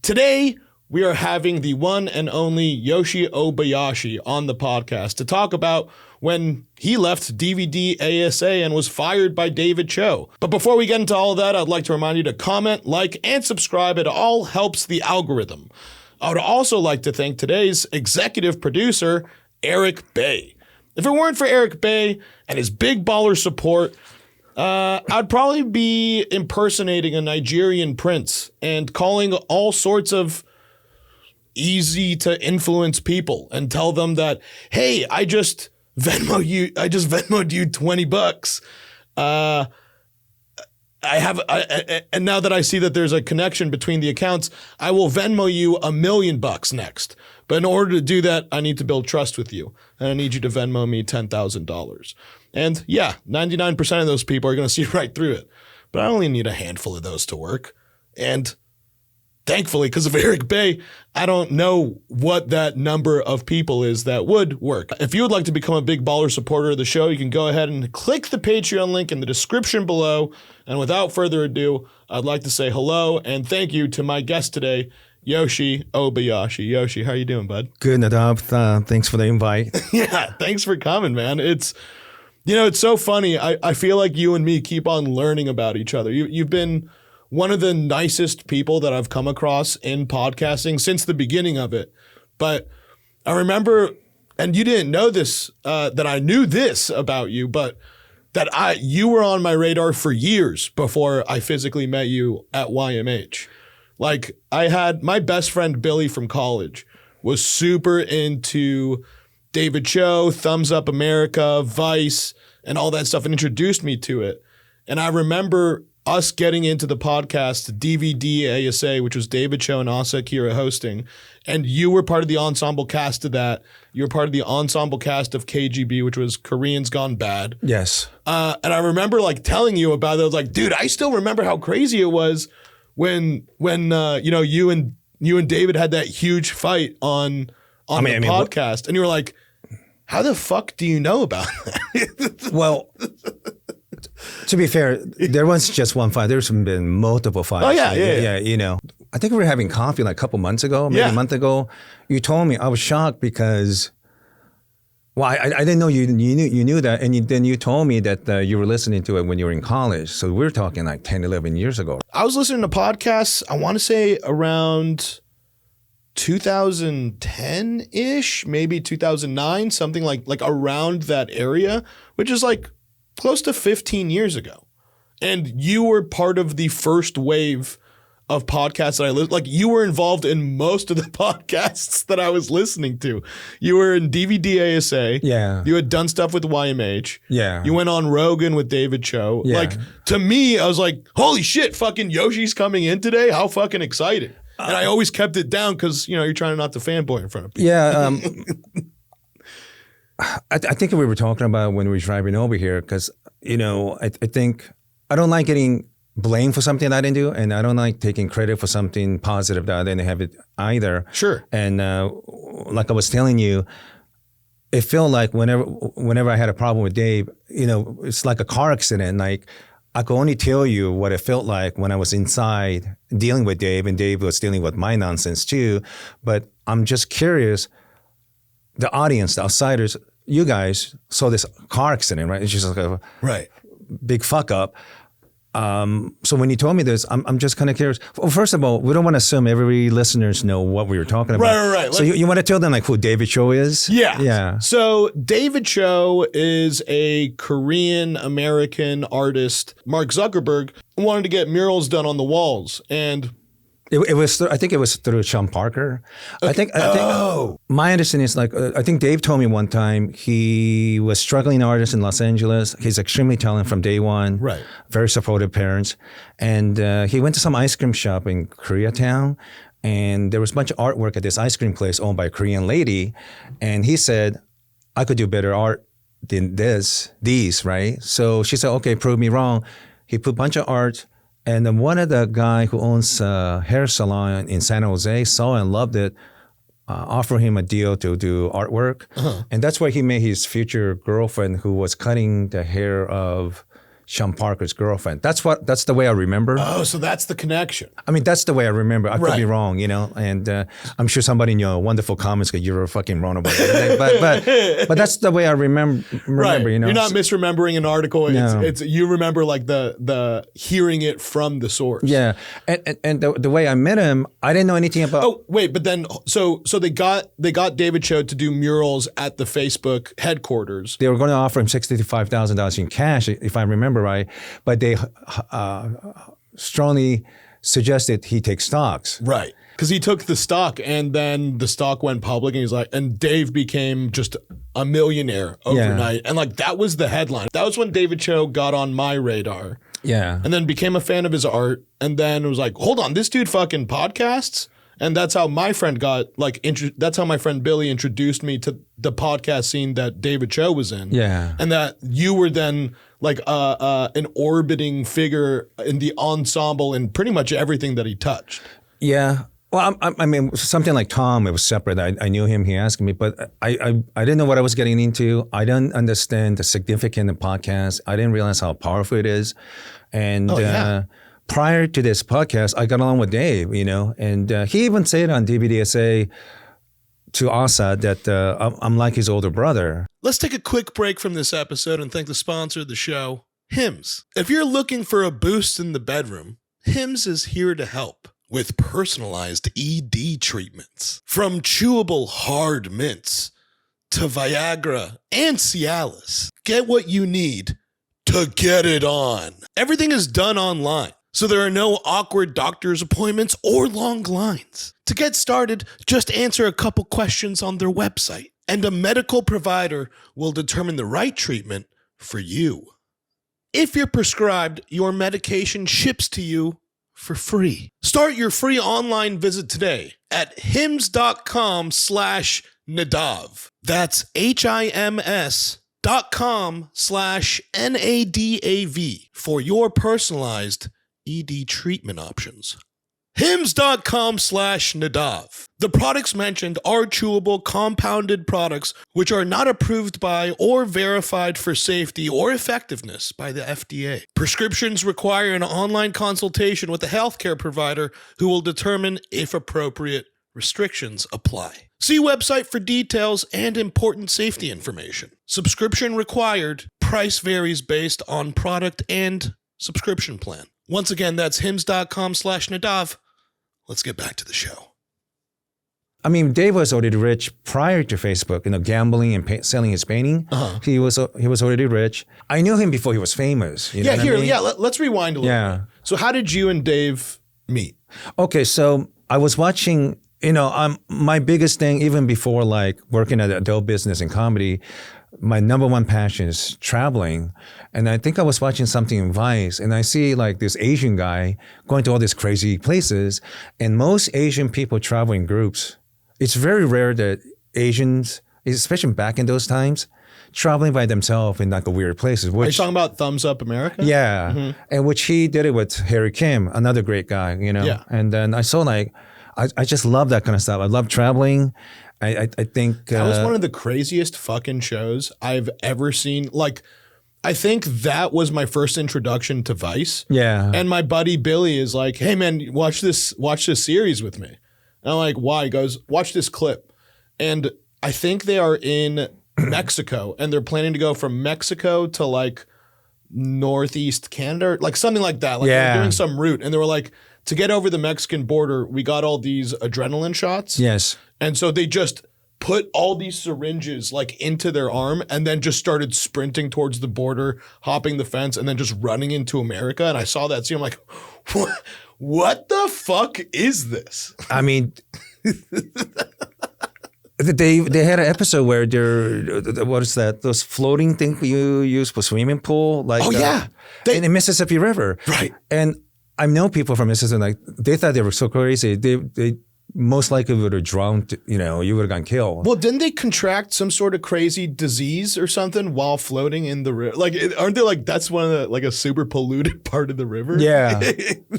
Today, we are having the one and only Yoshi Obayashi on the podcast to talk about when he left DVDASA and was fired by David Choe. But before we get into all of that, I'd like to remind you to comment, like, and subscribe. It all helps the algorithm. I would also like to thank today's executive producer, Eric Bay. If it weren't for Eric Bay and his big baller support, I'd probably be impersonating a Nigerian prince and calling all sorts of easy to influence people and tell them that, hey, I just Venmo'd you $20. And now that I see that there's a connection between the accounts, I will Venmo you $1 million next. But in order to do that, I need to build trust with you. And I need you to Venmo me $10,000. And yeah, 99% of those people are going to see right through it. But I only need a handful of those to work. And thankfully, because of Eric Bay, I don't know what that number of people is that would work. If you would like to become a big baller supporter of the show, you can go ahead and click the Patreon link in the description below. And without further ado, I'd like to say hello and thank you to my guest today, Yoshi Obayashi. Yoshi, how you doing, bud? Good, Nadav. Thanks for the invite. Yeah, thanks for coming, man. It's so funny. I feel like you and me keep on learning about each other. You've been one of the nicest people that I've come across in podcasting since the beginning of it. But I remember, and you didn't know this, that I knew this about you, but that you were on my radar for years before I physically met you at YMH. Like, I had my best friend Billy from college was super into David Choe, Thumbs Up America, Vice, and all that stuff, and introduced me to it. And I remember us getting into the podcast DVDASA, which was David Choe and Asa Akira hosting, and you were part of the ensemble cast of that. You were part of the ensemble cast of KGB, which was Koreans Gone Bad. Yes. And I remember like telling you about it. I was like, dude, I still remember how crazy it was when you and David had that huge fight on the podcast, and you were like, how the fuck do you know about that? Well, to be fair, there wasn't just one fight. There's been multiple fights. Oh, yeah. You know, I think we were having coffee like a couple months ago, maybe a month ago. You told me, I was shocked because, well, I didn't know you knew that. And then you told me that you were listening to it when you were in college. So we were talking like 10, 11 years ago. I was listening to podcasts, I want to say around 2010-ish, maybe 2009, something like around that area, which is like close to 15 years ago. And you were part of the first wave of podcasts that I listened. Like, you were involved in most of the podcasts that I was listening to. You were in DVDASA. Yeah. You had done stuff with YMH. Yeah. You went on Rogan with David Choe. Yeah. Like, to me, I was like, holy shit, fucking Yoshi's coming in today. How fucking excited. And I always kept it down because, you're trying not to fanboy in front of people. Yeah. I think we were talking about when we were driving over here because, I think I don't like getting blamed for something I didn't do, and I don't like taking credit for something positive that I didn't have it either. Sure. And like I was telling you, it felt like whenever I had a problem with Dave, it's like a car accident. Like, I could only tell you what it felt like when I was inside dealing with Dave, and Dave was dealing with my nonsense too. But I'm just curious, the audience, the outsiders, you guys saw this car accident, right? It's just like a big fuck up. So when you told me this, I'm just kind of curious. Well, first of all, we don't want to assume every listeners know what we were talking about. Right. So you want to tell them like who David Choe is? Yeah. Yeah. So David Choe is a Korean American artist. Mark Zuckerberg wanted to get murals done on the walls, and It was. I think it was through Sean Parker. Okay. I think. My understanding is like I think Dave told me one time he was struggling artist in Los Angeles. He's extremely talented from day one. Right. Very supportive parents, and he went to some ice cream shop in Koreatown, and there was a bunch of artwork at this ice cream place owned by a Korean lady, and he said, "I could do better art than these, right?" So she said, "Okay, prove me wrong." He put a bunch of art. And then one of the guy who owns a hair salon in San Jose saw and loved it, offered him a deal to do artwork. Uh-huh. And that's where he met his future girlfriend who was cutting the hair of Sean Parker's girlfriend. That's the way I remember. Oh, so that's the connection. I mean, that's the way I remember. I could be Right. wrong, and I'm sure somebody in your wonderful comments could, you're fucking wrong about it. But that's the way I remember, Right. you know. You're not misremembering an article. No. It's you remember like the hearing it from the source. Yeah. And the way I met him, I didn't know anything about. Oh, wait, but then so they got David Choe to do murals at the Facebook headquarters. They were going to offer him $65,000 in cash, if I remember right, but they strongly suggested he take stocks. Right. Because he took the stock and then the stock went public and he's like, and Dave became just a millionaire overnight. And like that was the headline. That was when David Choe got on my radar. Yeah. And then became a fan of his art. And then it was like, hold on, this dude fucking podcasts? And that's how my friend got like, that's how my friend Billy introduced me to the podcast scene that David Choe was in. Yeah. And that you were then like an orbiting figure in the ensemble and pretty much everything that he touched. Yeah. Well, I mean, something like Tom, it was separate. I knew him. He asked me, but I didn't know what I was getting into. I didn't understand the significance of podcasts. I didn't realize how powerful it is. And prior to this podcast, I got along with Dave, and he even said on DVDASA to Asa that I'm like his older brother. Let's take a quick break from this episode and thank the sponsor of the show, Hims. If you're looking for a boost in the bedroom, Hims is here to help with personalized ED treatments. From chewable hard mints to Viagra and Cialis, get what you need to get it on. Everything is done online, so there are no awkward doctor's appointments or long lines. To get started, just answer a couple questions on their website, and a medical provider will determine the right treatment for you. If you're prescribed, your medication ships to you for free. Start your free online visit today at hims.com/Nadav. That's HIMS.com/NADAV for your personalized ED treatment options. hims.com/Nadav. The products mentioned are chewable compounded products which are not approved by or verified for safety or effectiveness by the FDA. Prescriptions require an online consultation with a healthcare provider who will determine if appropriate restrictions apply. See website for details and important safety information. Subscription required. Price varies based on product and subscription plan. Once again, that's hims.com/Nadav. Let's get back to the show. I mean, Dave was already rich prior to Facebook, gambling and selling his painting. Uh-huh. He was already rich. I knew him before he was famous. Let's rewind a little bit. So how did you and Dave meet? Okay, so I was watching, my biggest thing, even before like working at adult business and comedy, my number one passion is traveling. And I think I was watching something in Vice and I see like this Asian guy going to all these crazy places. And most Asian people travel in groups. It's very rare that Asians, especially back in those times, traveling by themselves in like a weird places. Are you talking about Thumbs Up America? Yeah. Mm-hmm. And which he did it with Harry Kim, another great guy, Yeah. And then I saw like, I just love that kind of stuff. I love traveling. I think that was one of the craziest fucking shows I've ever seen. Like, I think that was my first introduction to Vice. Yeah. And my buddy Billy is like, "Hey man, watch this series with me." And I'm like, "Why?" He goes, "Watch this clip." And I think they are in Mexico and they're planning to go from Mexico to like Northeast Canada, like something like that. Like they're doing some route. And they were like, to get over the Mexican border, we got all these adrenaline shots. Yes. And so they just put all these syringes like into their arm and then just started sprinting towards the border, hopping the fence, and then just running into America. And I saw that scene. I'm like, what the fuck is this? I mean, they had an episode where what is that? Those floating things you use for swimming pool? Like, in the Mississippi River. Right. And I know people from Mississippi, like, they thought they were so crazy. They most likely would have drowned, you would have gotten killed. Well, didn't they contract some sort of crazy disease or something while floating in the river? Like, aren't they like, that's one of the, like a super polluted part of the river? Yeah.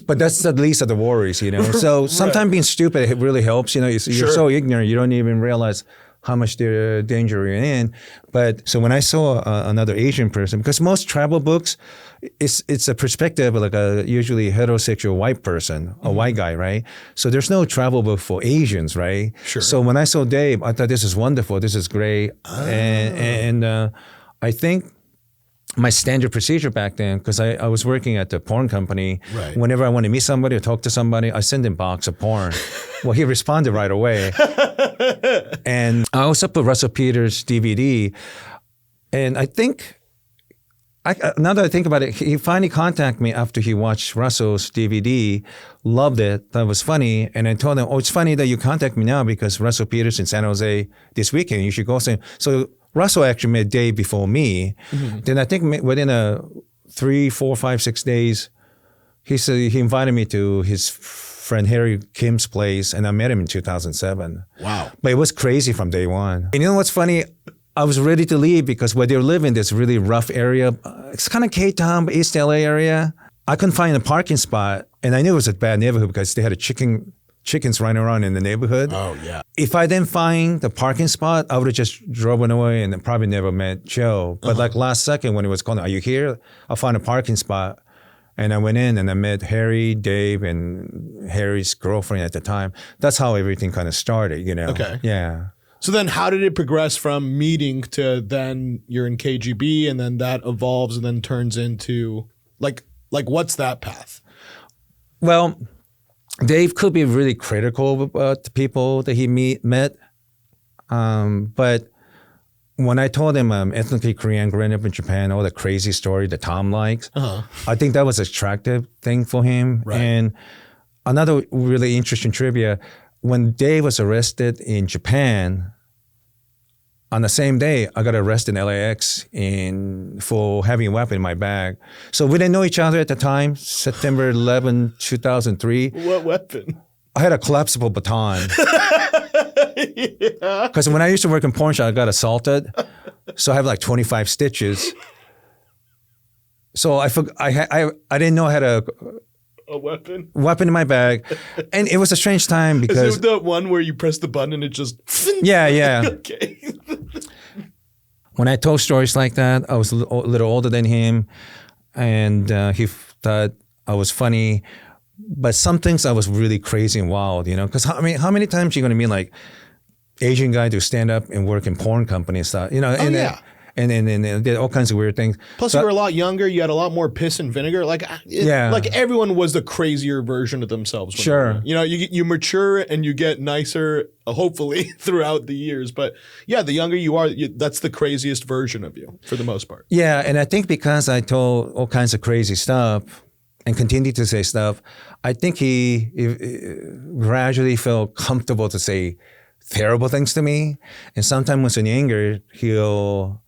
But that's the least of the worries, So sometimes being stupid, it really helps, you're so ignorant, you don't even realize how much danger you're in. But so when I saw another Asian person, because most travel books, it's a perspective of like a usually heterosexual white person, a white guy, right? So there's no travel book for Asians, right? Sure. So when I saw Dave, I thought this is wonderful, this is great, and I think my standard procedure back then, because I was working at the porn company, right. Whenever I want to meet somebody or talk to somebody, I send him a box of porn. Well, he responded right away. And I also put Russell Peters' DVD. And I think, now that I think about it, he finally contacted me after he watched Russell's DVD, loved it, thought it was funny. And I told him, it's funny that you contact me now because Russell Peters in San Jose this weekend, you should go see him. So Russell actually met Dave before me. Mm-hmm. Then I think within 3, 4, 5, 6 days, he invited me to his friend Harry Kim's place, and I met him in 2007. Wow. But it was crazy from day one. And you know what's funny? I was ready to leave because where they live in this really rough area, it's kind of K-Town, East LA area. I couldn't find a parking spot, and I knew it was a bad neighborhood because they had chickens running around in the neighborhood. Oh, yeah. If I didn't find the parking spot, I would have just driven away and probably never met Joe. But like last second when he was calling, are you here? I'll find a parking spot. And I went in and I met Harry, Dave, and Harry's girlfriend at the time. That's how everything kind of started, you know? Okay. Yeah. So then how did it progress from meeting to then you're in KGB and then that evolves and then turns into like what's that path? Well, Dave could be really critical about the people that he met. But when I told him I'm ethnically Korean, growing up in Japan, all the crazy story that Tom likes, I think that was an attractive thing for him. Right. And another really interesting trivia, when Dave was arrested in Japan, on the same day, I got arrested in LAX for having a weapon in my bag. So we didn't know each other at the time, September 11, 2003. What weapon? I had a collapsible baton. Yeah. Because when I used to work in porn shop, I got assaulted. So I have like 25 stitches. So I didn't know I had a weapon in my bag. And it was a strange time because... Is it the one where you press the button and it just... Yeah. Okay. When I told stories like that, I was a little older than him, and he thought I was funny. But some things I was really crazy and wild, you know? Because how many times are you going to meet like Asian guy to stand up and work in porn company and stuff, you know? Oh, yeah. And did all kinds of weird things. Plus, you were a lot younger. You had a lot more piss and vinegar. Like everyone was the crazier version of themselves. Sure. You know, you mature and you get nicer, hopefully, throughout the years. But yeah, the younger you are, that's the craziest version of you for the most part. Yeah, and I think because I told all kinds of crazy stuff and continued to say stuff, I think he gradually felt comfortable to say terrible things to me. And sometimes when he's in anger, he'll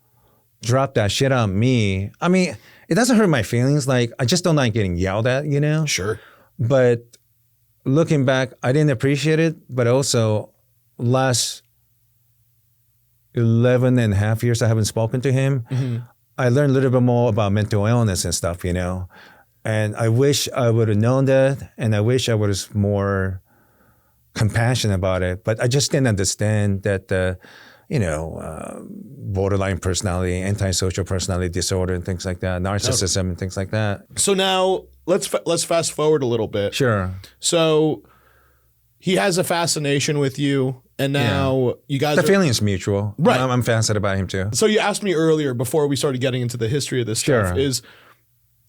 drop that shit on me. I mean, it doesn't hurt my feelings. Like, I just don't like getting yelled at, you know? Sure. But looking back, I didn't appreciate it. But also, last 11 and a half years I haven't spoken to him, I learned a little bit more about mental illness and stuff, you know? And I wish I would have known that. And I wish I was more compassionate about it. But I just didn't understand that borderline personality, antisocial personality disorder and things like that, narcissism and things like that. So now let's fast forward a little bit. Sure. So he has a fascination with you, and now you guys the feeling is mutual. Right. I'm fascinated by him too. So you asked me earlier before we started getting into the history of this stuff is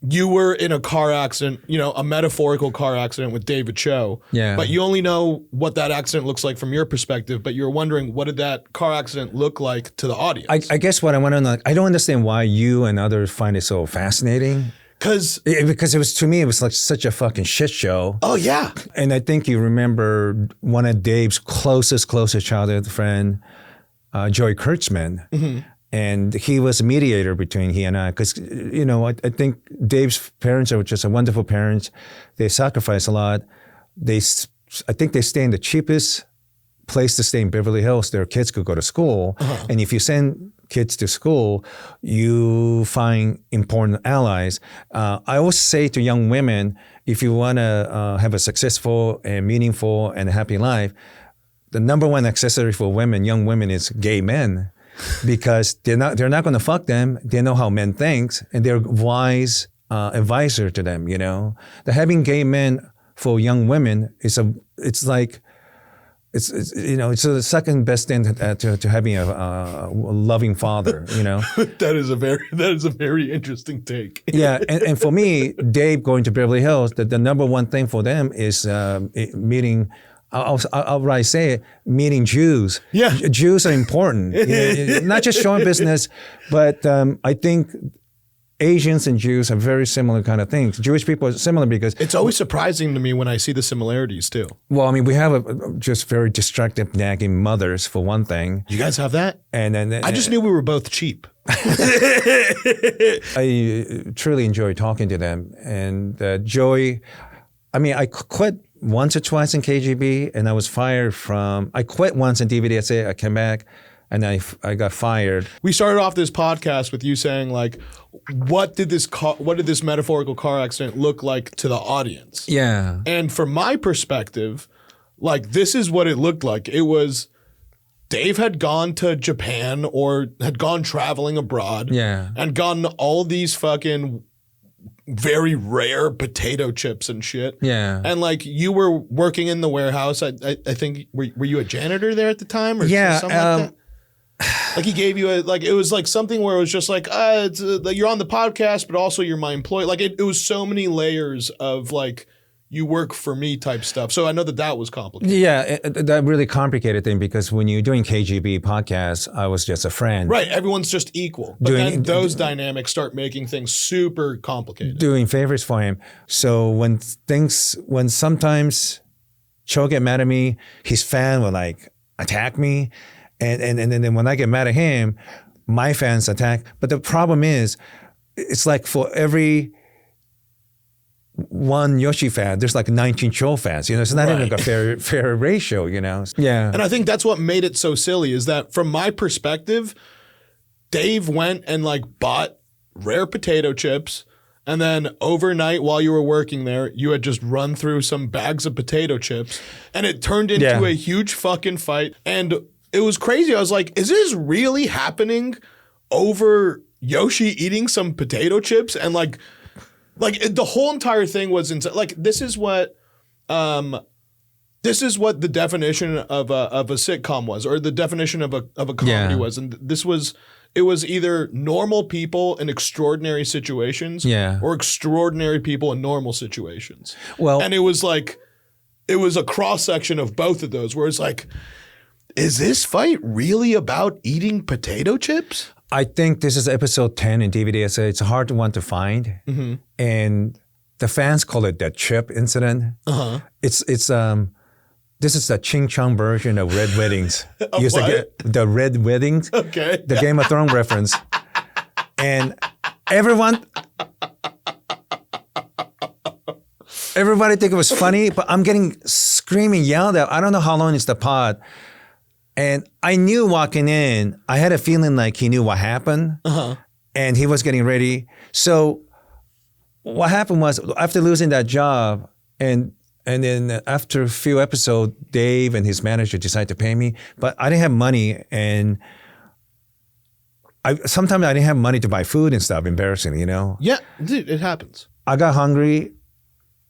you were in a car accident, you know, a metaphorical car accident with David Choe. Yeah. But you only know what that accident looks like from your perspective, but you're wondering what did that car accident look like to the audience? I guess what I want to know, I don't understand why you and others find it so fascinating. Because it was, to me, it was like such a fucking shit show. Oh, yeah. And I think you remember one of Dave's closest childhood friend, Joey Kurtzman. And he was a mediator between he and I, because, you know, I think Dave's parents are just a wonderful parents. They sacrifice a lot. I think they stay in the cheapest place to stay in Beverly Hills. Their kids could go to school. And if you send kids to school, you find important allies. I always say to young women, if you want to have a successful and meaningful and happy life, the number one accessory for women, young women, is gay men, because they're not going to fuck them. They know how men think, and they're wise advisor to them. You know, the having gay men for young women it's the second best thing to having a loving father. You know, that is a very interesting take. Yeah, and for me, Dave going to Beverly Hills, the number one thing for them is meeting. I'll say it, meeting Jews. Yeah, Jews are important. You know, not just showing business, but I think Asians and Jews have very similar kind of things. Jewish people are similar because it's always surprising to me when I see the similarities too. Well, I mean, we have just very destructive, nagging mothers for one thing. You guys have that? And then I just knew we were both cheap. I truly enjoy talking to them. And Joey, I mean, I quit once or twice in KGB, and I was fired from. I quit once in DVDASA. I came back. And I got fired. We started off this podcast with you saying, like, what did this metaphorical car accident look like to the audience? Yeah. And from my perspective, like, this is what it looked like. It was Dave had gone to Japan or had gone traveling abroad. Yeah. And gotten all these fucking very rare potato chips and shit. Yeah. And like you were working in the warehouse. I think were you a janitor there at the time or something like that? Like he gave you it was like something where it was just like, you're on the podcast, but also you're my employee. Like it was so many layers of like, you work for me type stuff. So I know that was complicated. Yeah, that really complicated thing because when you're doing KGB podcasts, I was just a friend. Right, everyone's just equal. But then those dynamics start making things super complicated. Doing favors for him. So when sometimes Choe get mad at me, his fan will like attack me. And then when I get mad at him, my fans attack. But the problem is, it's like for every one Yoshi fan, there's like 19 Choe fans. You know, it's not even like a fair ratio, you know? Yeah. And I think that's what made it so silly is that from my perspective, Dave went and like bought rare potato chips. And then overnight while you were working there, you had just run through some bags of potato chips. And it turned into a huge fucking fight. And it was crazy. I was like, is this really happening over Yoshi eating some potato chips? And like the whole entire thing was insane. Like this is what the definition of a sitcom was, or the definition of a comedy was. And it was either normal people in extraordinary situations, or extraordinary people in normal situations. Well, and it was a cross section of both of those, where it's like, is this fight really about eating potato chips? I think this is episode 10 in DVDASA. It's a hard one to find. Mm-hmm. And the fans call it the chip incident. Uh-huh. This is the Ching Chong version of Red Weddings. The Red Weddings. Okay. The Game of Thrones reference. And everybody think it was funny, but I'm getting screaming, yelled at. I don't know how long is the pod. And I knew walking in, I had a feeling like he knew what happened, and he was getting ready. So what happened was, after losing that job, and then after a few episodes, Dave and his manager decided to pay me, but I didn't have money, and sometimes I didn't have money to buy food and stuff, embarrassing, you know? Yeah, dude, it happens. I got hungry.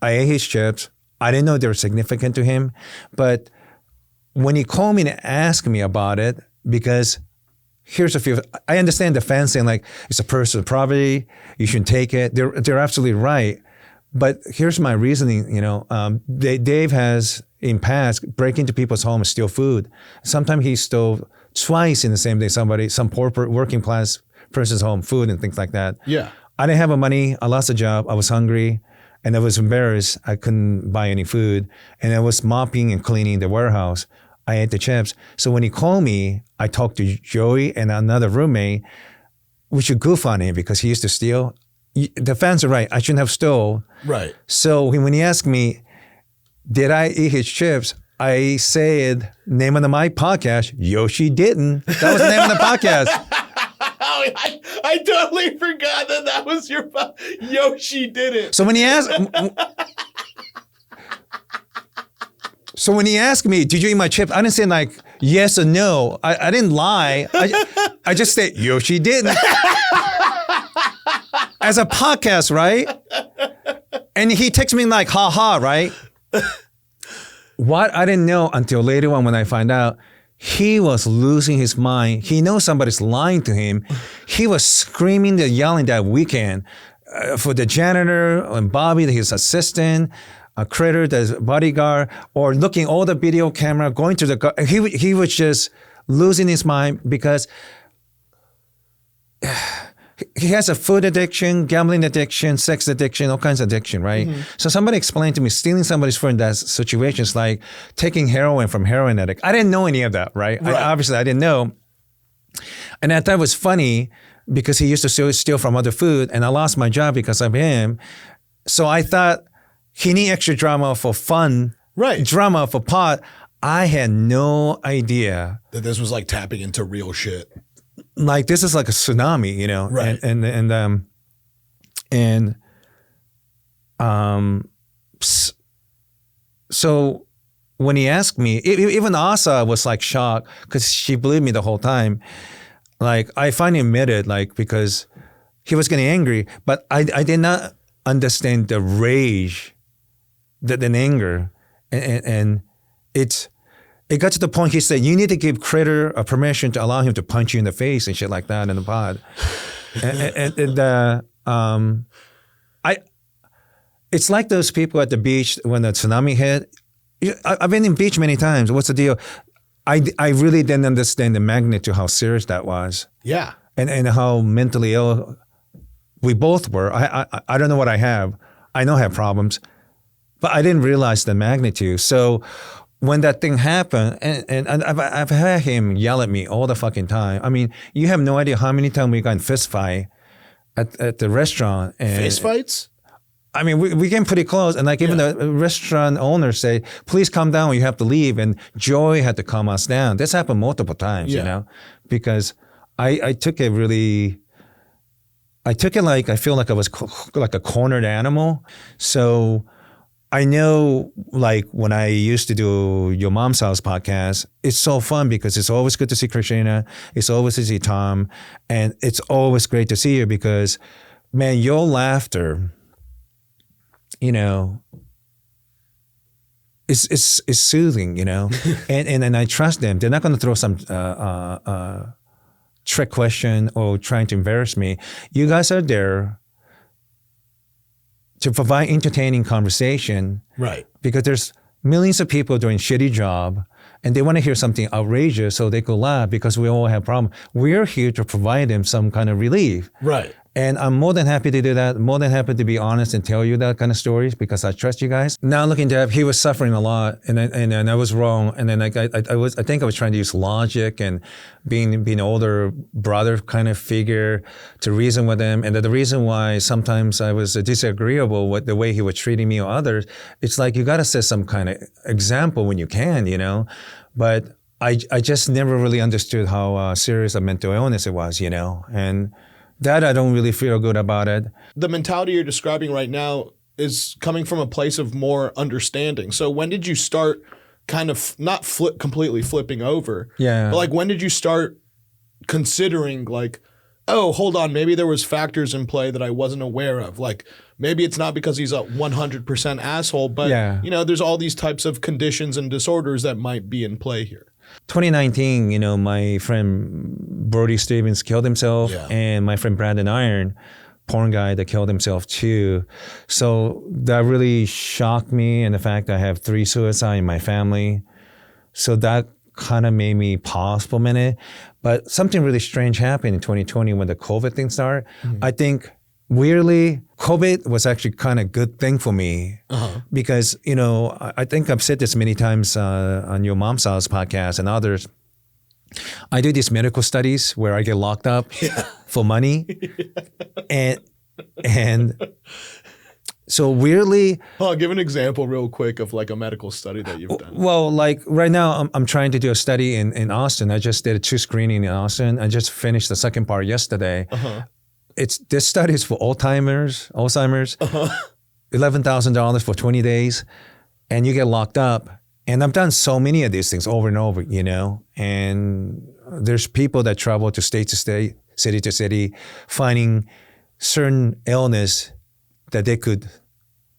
I ate his chips. I didn't know they were significant to him, but when he called me to ask me about it, because here's a few, I understand the fans saying like, it's a personal property, you shouldn't take it. They're absolutely right. But here's my reasoning, you know, Dave has in past break into people's homes, steal food. Sometimes he stole twice in the same day, some poor working class person's home, food and things like that. Yeah. I didn't have the money, I lost a job, I was hungry. And I was embarrassed. I couldn't buy any food. And I was mopping and cleaning the warehouse. I ate the chips. So when he called me, I talked to Joey and another roommate. We should goof on him because he used to steal. The fans are right. I shouldn't have stole. Right. So when he asked me, did I eat his chips? I said, name of my podcast, Yoshi Didn't. That was the name of the podcast. I totally forgot that was your Yoshi Didn't. So when he asked, So when he asked me, did you eat my chips? I didn't say like yes or no. I didn't lie. I just said, Yoshi didn't. As a podcast, right? And he texts me like, ha ha, right? What I didn't know until later on when I find out, he was losing his mind. He knows somebody's lying to him. He was screaming and yelling that weekend for the janitor and Bobby, his assistant, a critter, the bodyguard, or looking all the video camera, going to the car. He was just losing his mind because he has a food addiction, gambling addiction, sex addiction, all kinds of addiction, right? Mm-hmm. So somebody explained to me, stealing somebody's food in that situation is like taking heroin from heroin addict. I didn't know any of that, right? Obviously, I didn't know. And I thought it was funny because he used to steal from other food, and I lost my job because of him. So I thought he need extra drama for fun, right? Drama for pot. I had no idea that this was like tapping into real shit. Like this is like a tsunami, you know, right? So when he asked me, even Asa was like shocked because she believed me the whole time. Like I finally admitted, like because he was getting angry, but I did not understand the rage, the anger, and it got to the point he said, you need to give Critter a permission to allow him to punch you in the face and shit like that in the pod. It's like those people at the beach when the tsunami hit. I've been in beach many times. What's the deal? I really didn't understand the magnitude, how serious that was. Yeah. And how mentally ill we both were. I don't know what I have. I know I have problems, but I didn't realize the magnitude. So when that thing happened, and I've had him yell at me all the fucking time. I mean, you have no idea how many times we got in fist fight at the restaurant. And fist fights? I mean, we came pretty close. And like even the restaurant owner say, please come down, you have to leave. And Joy had to calm us down. This happened multiple times, you know, because I took it like, I feel like I was like a cornered animal. So I know, like, when I used to do Your Mom's House podcast, it's so fun because it's always good to see Christina. It's always to see Tom. And it's always great to see you because, man, your laughter, you know, is soothing, you know? and I trust them. They're not going to throw some trick question or trying to embarrass me. You guys are there to provide entertaining conversation. Right. Because there's millions of people doing shitty job and they want to hear something outrageous so they could laugh because we all have problems. We're here to provide them some kind of relief. Right. And I'm more than happy to do that, more than happy to be honest and tell you that kind of stories because I trust you guys. Now looking at he was suffering a lot and I was wrong. And then I think I was trying to use logic and being an older brother kind of figure to reason with him. And the reason why sometimes I was disagreeable with the way he was treating me or others, it's like you got to set some kind of example when you can, you know. But I just never really understood how serious a mental illness it was, you know. And that I don't really feel good about it. The mentality you're describing right now is coming from a place of more understanding. So when did you start kind of not completely flipping over? Yeah. But like when did you start considering like, oh, hold on, maybe there was factors in play that I wasn't aware of. Like maybe it's not because he's a 100% asshole, but you know, there's all these types of conditions and disorders that might be in play here. 2019, you know, my friend Brody Stevens killed himself, and my friend Brandon Iron, porn guy, that killed himself too. So that really shocked me, and the fact that I have 3 suicides in my family. So that kind of made me pause for a minute. But something really strange happened in 2020 when the COVID thing started. Mm-hmm. I think weirdly, COVID was actually kind of a good thing for me because, you know, I think I've said this many times on Your Mom's House podcast and others. I do these medical studies where I get locked up for money. And so weirdly... Oh, give an example real quick of like a medical study that you've done. Well, like right now I'm trying to do a study in Austin. I just did a 2 screening in Austin. I just finished the second part yesterday. This study is for Alzheimer's, $11,000 for 20 days, and you get locked up, And I've done so many of these things over and over, you know, and there's people that travel to state to state, city to city, finding certain illness that they could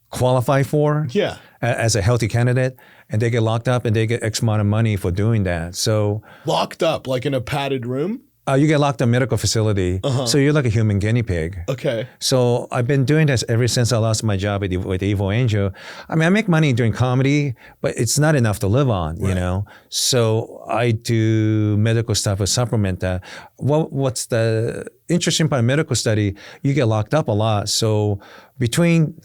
qualify for as a healthy candidate, and they get locked up and they get X amount of money for doing that. So locked up, like in a padded room? You get locked up in a medical facility, so you're like a human guinea pig. Okay. So I've been doing this ever since I lost my job with Evil Angel. I mean, I make money doing comedy, but it's not enough to live on, you know? So I do medical stuff to supplement that. What's the interesting part of medical study, you get locked up a lot. So between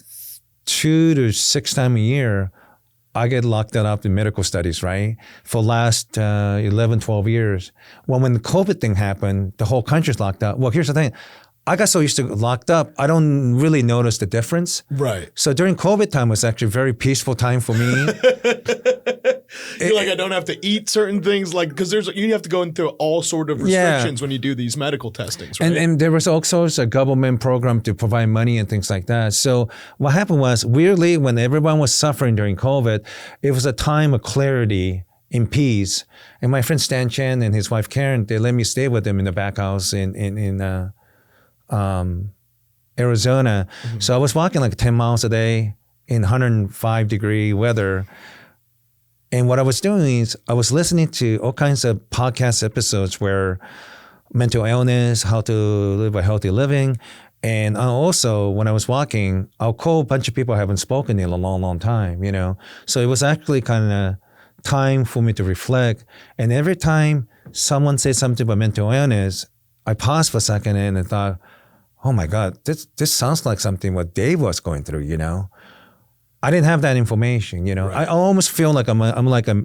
2 to 6 times a year, I get locked up in medical studies, right? For last 11, 12 years. Well, when the COVID thing happened, the whole country's locked up. Well, here's the thing. I got so used to locked up, I don't really notice the difference. Right. So during COVID time was actually a very peaceful time for me. You're like, I don't have to eat certain things, like, because you have to go into all sort of restrictions when you do these medical testings, right? And there was also a government program to provide money and things like that. So what happened was, weirdly, when everyone was suffering during COVID, it was a time of clarity and peace. And my friend Stan Chen and his wife Karen, they let me stay with them in the back house in Arizona. Mm-hmm. So I was walking like 10 miles a day in 105-degree weather. And what I was doing is I was listening to all kinds of podcast episodes where mental illness, how to live a healthy living. And also, when I was walking, I'll call a bunch of people I haven't spoken in a long, long time, you know. So it was actually kind of time for me to reflect. And every time someone said something about mental illness, I paused for a second and I thought, oh my God, this sounds like something what Dave was going through, you know. I didn't have that information, you know. Right. I almost feel like I'm like a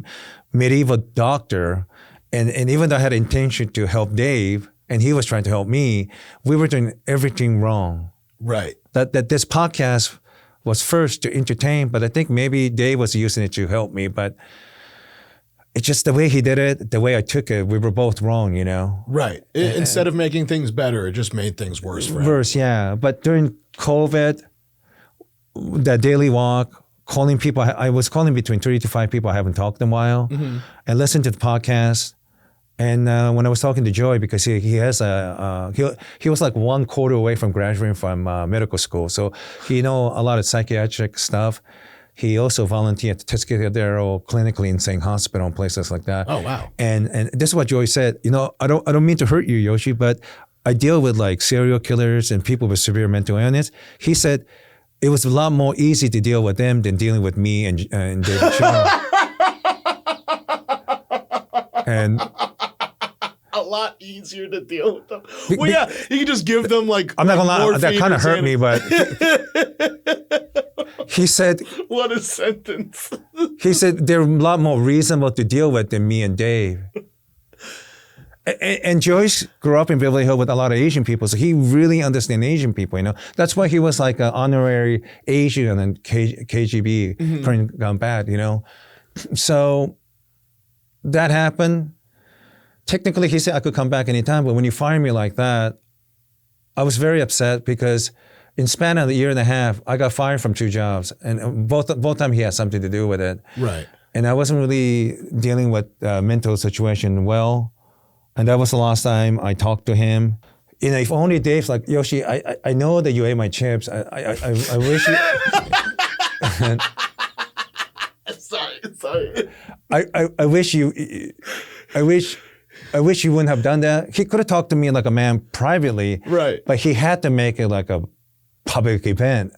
medieval doctor, and even though I had intention to help Dave, and he was trying to help me, we were doing everything wrong. Right. That this podcast was first to entertain, but I think maybe Dave was using it to help me, but it's just the way he did it, the way I took it, we were both wrong, you know. Right. Instead of making things better, it just made things worse for him. Worse, yeah. But during COVID, that daily walk, calling people, I was calling between 3 to 5 people I haven't talked in a while, and listened to the podcast. And when I was talking to Joey, because he has he was like 1 quarter away from graduating from medical school, so he know a lot of psychiatric stuff. He also volunteered at Tuscadero Clinically Insane Hospital and places like that. Oh wow! And this is what Joey said. You know, I don't mean to hurt you, Yoshi, but I deal with like serial killers and people with severe mental illness. He said it was a lot more easy to deal with them than dealing with me and David Choe. And a lot easier to deal with them. Well, yeah, you can just give them like. I'm not gonna lie, that kind of hurt me, but he said, "What a sentence!" He said they're a lot more reasonable to deal with than me and Dave. And Joyce grew up in Beverly Hills with a lot of Asian people, so he really understands Asian people, you know. That's why he was like an honorary Asian and KGB, turning gone bad, you know. So that happened. Technically, he said I could come back anytime, but when you fire me like that, I was very upset because in span of a year and a half, I got fired from 2 jobs, and both times he had something to do with it. Right. And I wasn't really dealing with mental situation well. And that was the last time I talked to him. You know, if only Dave's like, Yoshi, I know that you ate my chips. I wish you. Sorry. I wish you wouldn't have done that. He could have talked to me like a man privately. Right. But he had to make it like a public event.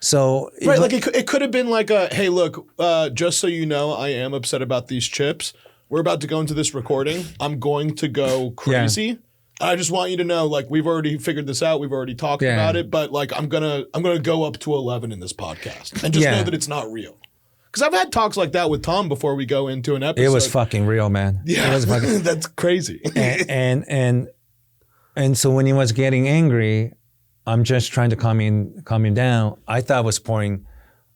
So right, like it could have been like a, hey, look, just so you know, I am upset about these chips. We're about to go into this recording. I'm going to go crazy. Yeah. I just want you to know, like, we've already figured this out. We've already talked about it, but like, I'm gonna go up to 11 in this podcast, and just know that it's not real. Because I've had talks like that with Tom before we go into an episode. It was fucking real, man. Yeah, it was fucking that's crazy. and so when he was getting angry, I'm just trying to calm him down. I thought I was pouring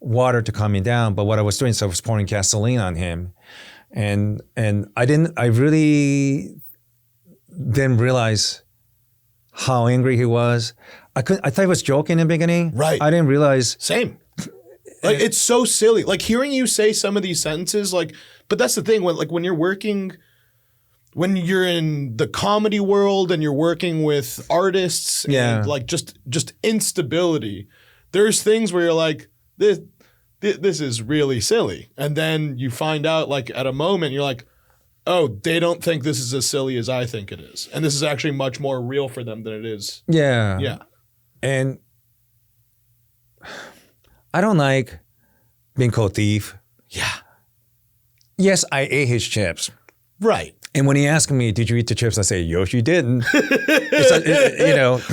water to calm him down, but what I was doing, so I was pouring gasoline on him. And I really didn't realize how angry he was. I thought he was joking in the beginning. Right. I didn't realize. Same. Like, it's so silly. Like, hearing you say some of these sentences, like, but that's the thing, when you're working, when you're in the comedy world and you're working with artists and like just instability, there's things where you're like, this is really silly. And then you find out, like, at a moment, you're like, oh, they don't think this is as silly as I think it is. And this is actually much more real for them than it is. Yeah. Yeah. And I don't like being called thief. Yeah. Yes, I ate his chips. Right. And when he asked me, did you eat the chips? I say, Yoshi didn't.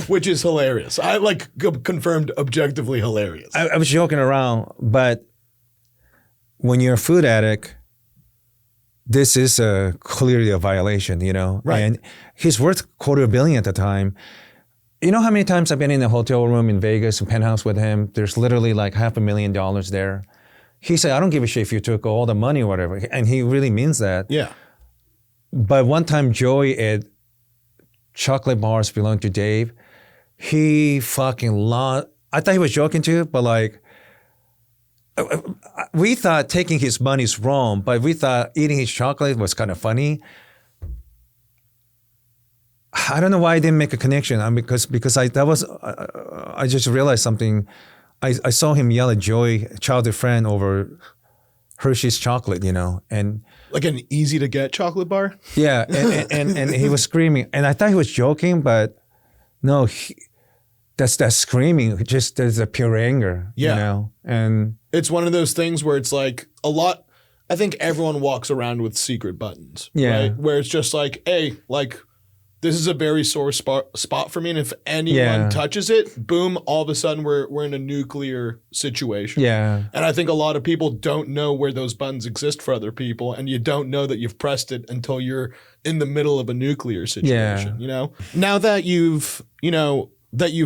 Which is hilarious. I confirmed objectively hilarious. I was joking around, but when you're a food addict, this is clearly a violation, Right. And he's worth $250 million at the time. You know how many times I've been in a hotel room in Vegas, a penthouse with him? There's literally like $500,000 there. He said, I don't give a shit if you took all the money or whatever. And he really means that. Yeah. But one time Joey ate chocolate bars belonging to Dave. He fucking lost. I thought he was joking too, but like, we thought taking his money is wrong, but we thought eating his chocolate was kind of funny. I don't know why I didn't make a connection. Because I just realized something. I saw him yell at Joey, childhood friend, over Hershey's chocolate, and like an easy to get chocolate bar. Yeah, and he was screaming, and I thought he was joking, but no, that's screaming. Just there's a pure anger, and it's one of those things where it's like a lot. I think everyone walks around with secret buttons, right? Where it's just like, hey, like, this is a very sore spot for me, and if anyone touches it, boom, all of a sudden we're in a nuclear situation. Yeah. And I think a lot of people don't know where those buttons exist for other people, and you don't know that you've pressed it until you're in the middle of a nuclear situation, Now that you've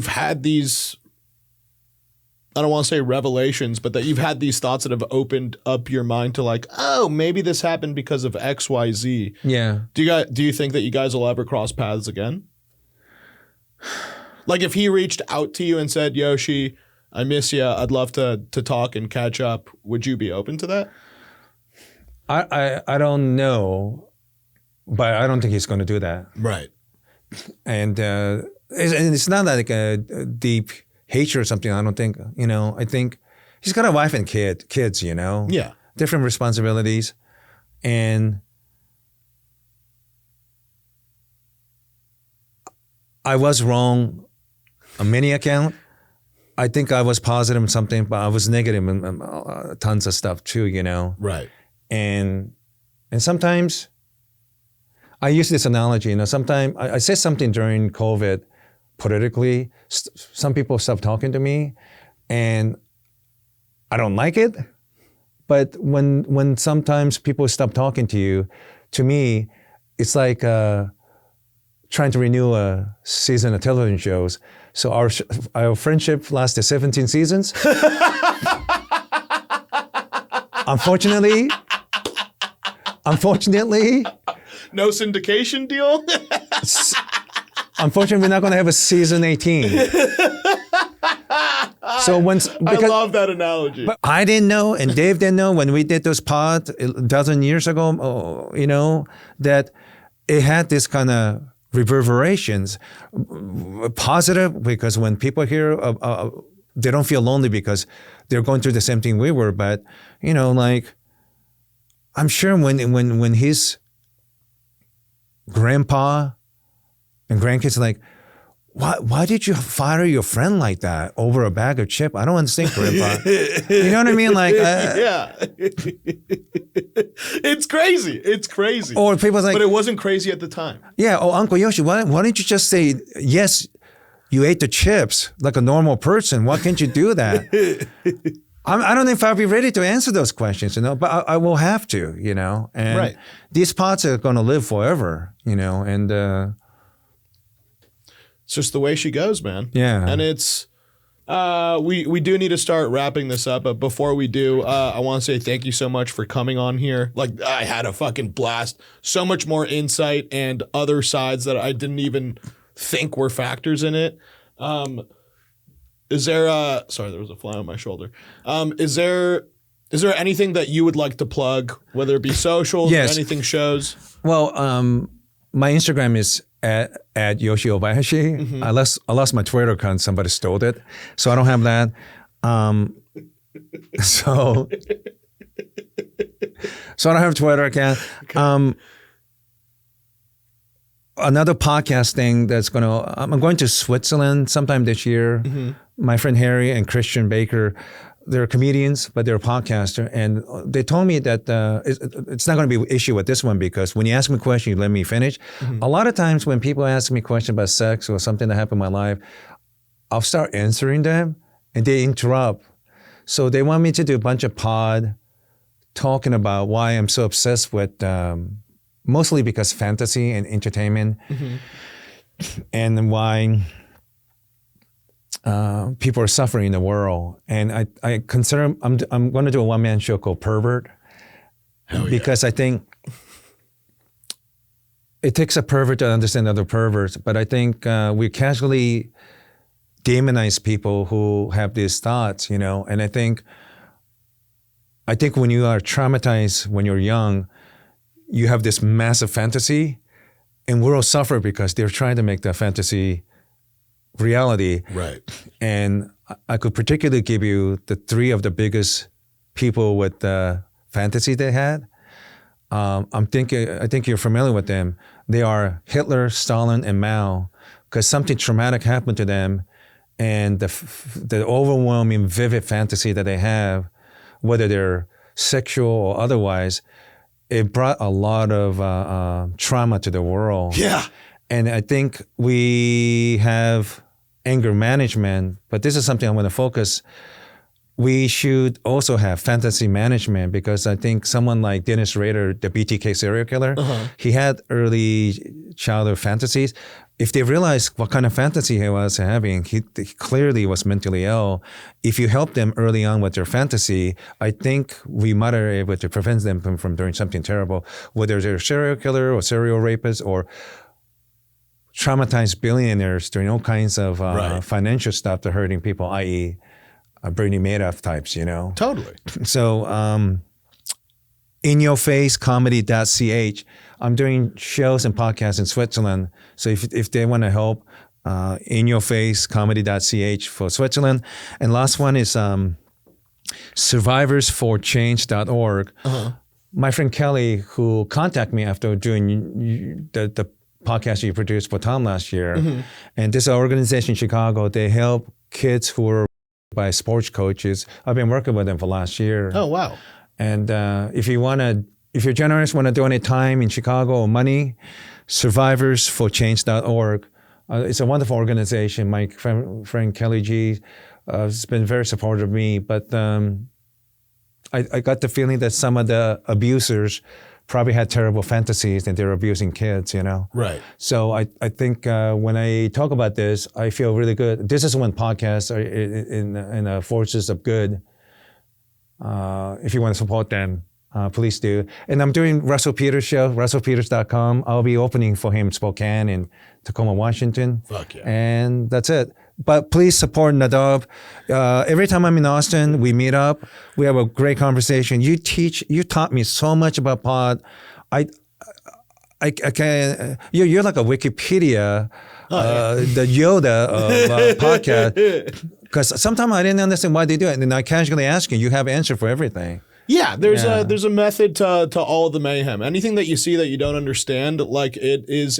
had these, I don't want to say revelations, but that you've had these thoughts that have opened up your mind to like, oh, maybe this happened because of X, Y, Z. Yeah. Do you think that you guys will ever cross paths again? Like, if he reached out to you and said, Yoshi, I miss you, I'd love to talk and catch up, would you be open to that? I don't know, but I don't think he's going to do that. Right. And it's not like a deep hatred or something. I don't think, I think he's got a wife and kids, Yeah. Different responsibilities. And I was wrong on many accounts. I think I was positive in something, but I was negative in tons of stuff too, Right. And sometimes I use this analogy, sometimes I said something during COVID politically. Some people stopped talking to me, and I don't like it. But when sometimes people stop talking to you, to me, it's like trying to renew a season of television shows. So our friendship lasted 17 seasons. Unfortunately, no syndication deal? Unfortunately, we're not going to have a season 18. So I love that analogy. But I didn't know, and Dave didn't know when we did those pods a dozen years ago, that it had this kind of reverberations. Positive, because when people hear, they don't feel lonely because they're going through the same thing we were. But, like, I'm sure when his grandpa and grandkids are like, why did you fire your friend like that over a bag of chip? I don't understand, grandpa. You know what I mean? Like, yeah. It's crazy. Or people like, but it wasn't crazy at the time. Yeah. Oh, Uncle Yoshi, why don't you just say, yes, you ate the chips like a normal person. Why can't you do that? I don't know if I'll be ready to answer those questions, but I will have to, and right. These pots are going to live forever, and it's just the way she goes, man. Yeah. And it's, we do need to start wrapping this up, but before we do, I want to say thank you so much for coming on here. Like, I had a fucking blast. So much more insight and other sides that I didn't even think were factors in it. is there sorry, there was a fly on my shoulder. Is there anything that you would like to plug, whether it be socials or anything shows? Well, my Instagram is at Yoshi Obayashi. Mm-hmm. I lost my Twitter account. Somebody stole it, so I don't have that. So I don't have a Twitter account. Okay. Another podcast thing I'm going to Switzerland sometime this year. Mm-hmm. My friend Harry and Christian Baker, they're comedians, but they're a podcaster. And they told me that it's not going to be an issue with this one because when you ask me a question, you let me finish. Mm-hmm. A lot of times when people ask me questions about sex or something that happened in my life, I'll start answering them and they interrupt. So they want me to do a bunch of pod talking about why I'm so obsessed with mostly because fantasy and entertainment, mm-hmm. and why people are suffering in the world. And I consider I'm going to do a one-man show called Pervert. Because I think it takes a pervert to understand other perverts, but I think we casually demonize people who have these thoughts, and I think when you are traumatized when you're young, you have this massive fantasy, and we all suffer because they're trying to make that fantasy reality. Right. And I could particularly give you the three of the biggest people with the fantasy they had. I think you're familiar with them. They are Hitler, Stalin, and Mao, because something traumatic happened to them, and the overwhelming, vivid fantasy that they have, whether they're sexual or otherwise, it brought a lot of trauma to the world. Yeah. And I think we have anger management, but this is something I want to focus. We should also have fantasy management, because I think someone like Dennis Rader, the BTK serial killer, he had early childhood fantasies. If they realized what kind of fantasy he was having, he clearly was mentally ill. If you help them early on with their fantasy, I think we might be able to prevent them from doing something terrible, whether they're a serial killer or serial rapist or traumatized billionaires doing all kinds of financial stuff to hurting people, i.e., Bernie Madoff types, Totally. So, inyourfacecomedy.ch. I'm doing shows and podcasts in Switzerland. So if they want to help, inyourfacecomedy.ch for Switzerland. And last one is survivorsforchange.org. My friend Kelly, who contacted me after doing the podcast you produced for Tom last year. Mm-hmm. And this organization in Chicago, they help kids who are by sports coaches. I've been working with them for last year. Oh, wow. And if you're generous, want to donate time in Chicago or money, survivorsforchange.org. It's a wonderful organization. My friend Kelly G has been very supportive of me, but I got the feeling that some of the abusers probably had terrible fantasies and they're abusing kids, Right. So I think when I talk about this, I feel really good. This is when podcasts are in forces of good. If you want to support them, please do. And I'm doing Russell Peters' show, russellpeters.com. I'll be opening for him in Spokane and Tacoma, Washington. Fuck yeah. And that's it. But please support Nadav. Every time I'm in Austin, we meet up. We have a great conversation. You taught me so much about pod. I can't, you're like a Wikipedia, the Yoda of podcast. Because sometimes I didn't understand why they do it. And I casually ask you have an answer for everything. Yeah, there's a method to all the mayhem. Anything that you see that you don't understand, like it is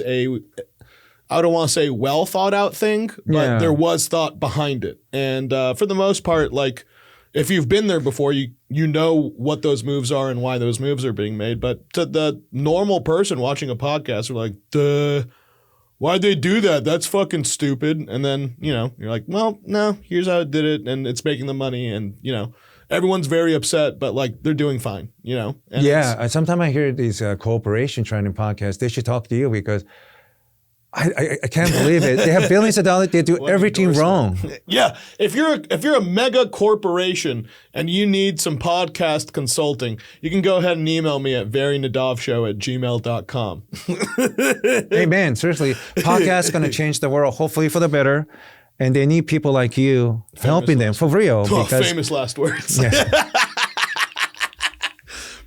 I don't want to say well thought out thing, but there was thought behind it. And for the most part, like if you've been there before, you know what those moves are and why those moves are being made. But to the normal person watching a podcast, they're like, duh, why'd they do that? That's fucking stupid. And then, you're like, well, no, here's how I did it. And it's making the money. And, everyone's very upset, but like they're doing fine, And sometimes I hear these corporation training podcasts. They should talk to you because I can't believe it. They have billions of dollars. They do everything wrong. Yeah. If you're a mega corporation and you need some podcast consulting, you can go ahead and email me at verynadavshow@gmail.com. Hey man, seriously, podcast is going to change the world, hopefully for the better. and they need people like you helping them for real. Oh, because, famous last words. yes.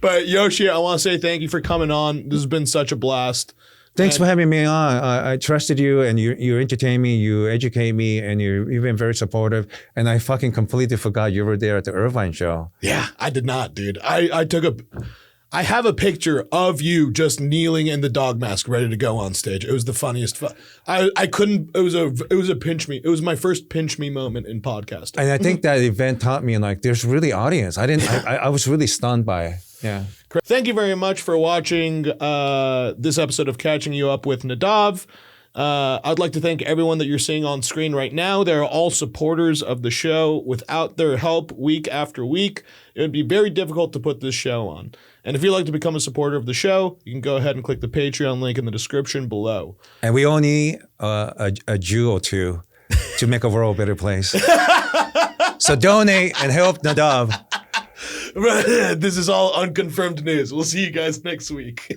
But Yoshi, I want to say thank you for coming on. This has been such a blast. Thanks for having me on. I trusted you, and you entertain me, you educate me, and you've been very supportive. And I fucking completely forgot you were there at the Irvine show. Yeah, I did not, dude. I have a picture of you just kneeling in the dog mask, ready to go on stage. It was the funniest. I couldn't. It was a pinch me. It was my first pinch me moment in podcasting. And I think that event taught me like there's really audience. I was really stunned by it. Yeah. Thank you very much for watching this episode of Catching You Up with Nadav. I'd like to thank everyone that you're seeing on screen right now. They're all supporters of the show. Without their help week after week, it would be very difficult to put this show on. And if you'd like to become a supporter of the show, you can go ahead and click the Patreon link in the description below. And we all need a Jew or two to make a world a better place. So donate and help Nadav. This is all unconfirmed news. We'll see you guys next week.